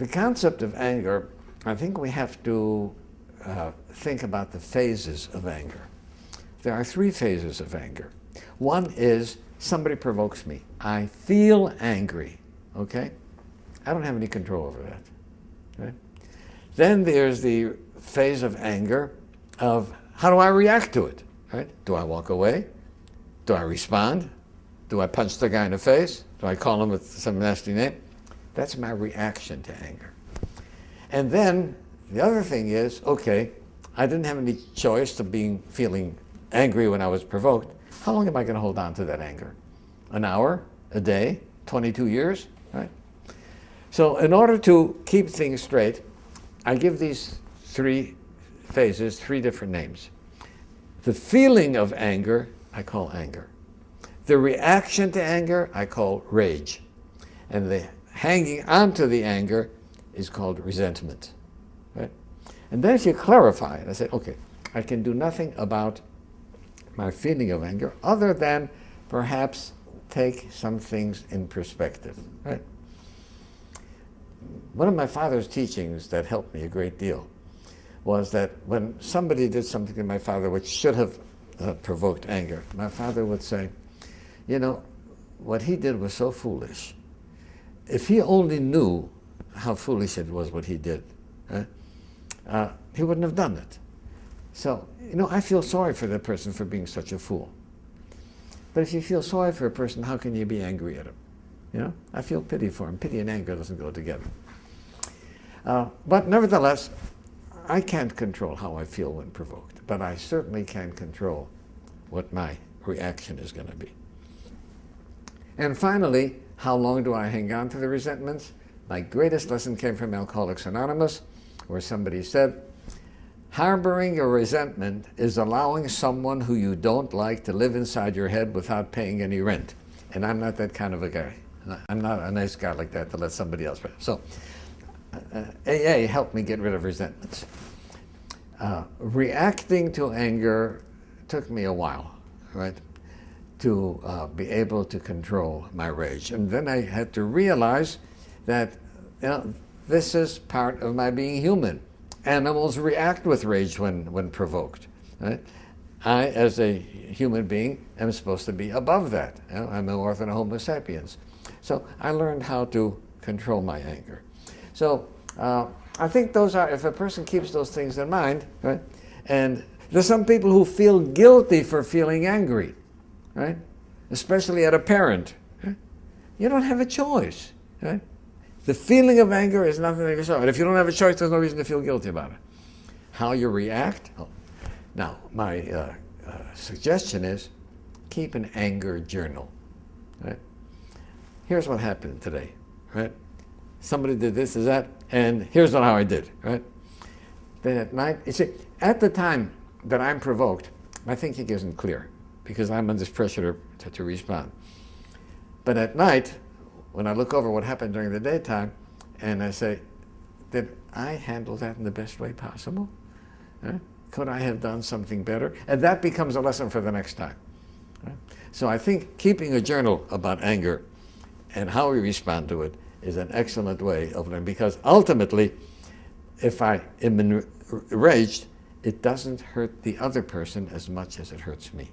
the concept of anger, I think we have to think about the phases of anger. There are three phases of anger. One is somebody provokes me. I feel angry, okay? I don't have any control over that, right? Then there's the phase of anger of how do I react to it, right? Do I walk away? Do I respond? Do I punch the guy in the face? Do I call him with some nasty name? That's my reaction to anger. And then the other thing is, okay, I didn't have any choice of feeling angry when I was provoked. How long am I going to hold on to that anger? An hour? A day? 22 years? Right? So in order to keep things straight, I give these three phases three different names. The feeling of anger, I call anger. The reaction to anger, I call rage. And the hanging on to the anger is called resentment. Right? And then if you clarify it, I say, okay, I can do nothing about my feeling of anger other than perhaps take some things in perspective. Right? One of my father's teachings that helped me a great deal was that when somebody did something to my father which should have provoked anger, my father would say, you know, what he did was so foolish. If he only knew how foolish it was what he did, he wouldn't have done it. So, you know, I feel sorry for that person for being such a fool. But if you feel sorry for a person, how can you be angry at him? You know, I feel pity for him. Pity and anger doesn't go together. But nevertheless, I can't control how I feel when provoked, but I certainly can control what my reaction is going to be. And finally, how long do I hang on to the resentments? My greatest lesson came from Alcoholics Anonymous, where somebody said, harboring a resentment is allowing someone who you don't like to live inside your head without paying any rent. And I'm not that kind of a guy. I'm not a nice guy like that to let somebody else rent. So AA helped me get rid of resentments. Reacting to anger took me a while, right, to be able to control my rage. And then I had to realize that, you know, this is part of my being human. Animals react with rage when provoked, right? I, as a human being, am supposed to be above that. You know, I'm more than a Homo sapiens. So I learned how to control my anger. So I think those are, if a person keeps those things in mind, right? And there's some people who feel guilty for feeling angry, right? Especially at a parent. Right? You don't have a choice, right? The feeling of anger is nothing to show. And if you don't have a choice, there's no reason to feel guilty about it. How you react? Oh. Now, my suggestion is keep an anger journal. Right? Here's what happened today. Right? Somebody did this, is that, and here's how I did. Right? Then at night, you see, at the time that I'm provoked, my thinking isn't clear because I'm under pressure to respond. But at night, when I look over what happened during the daytime, and I say, did I handle that in the best way possible? Could I have done something better? And that becomes a lesson for the next time. Right? So I think keeping a journal about anger and how we respond to it is an excellent way of learning, because ultimately, if I am enraged, it doesn't hurt the other person as much as it hurts me.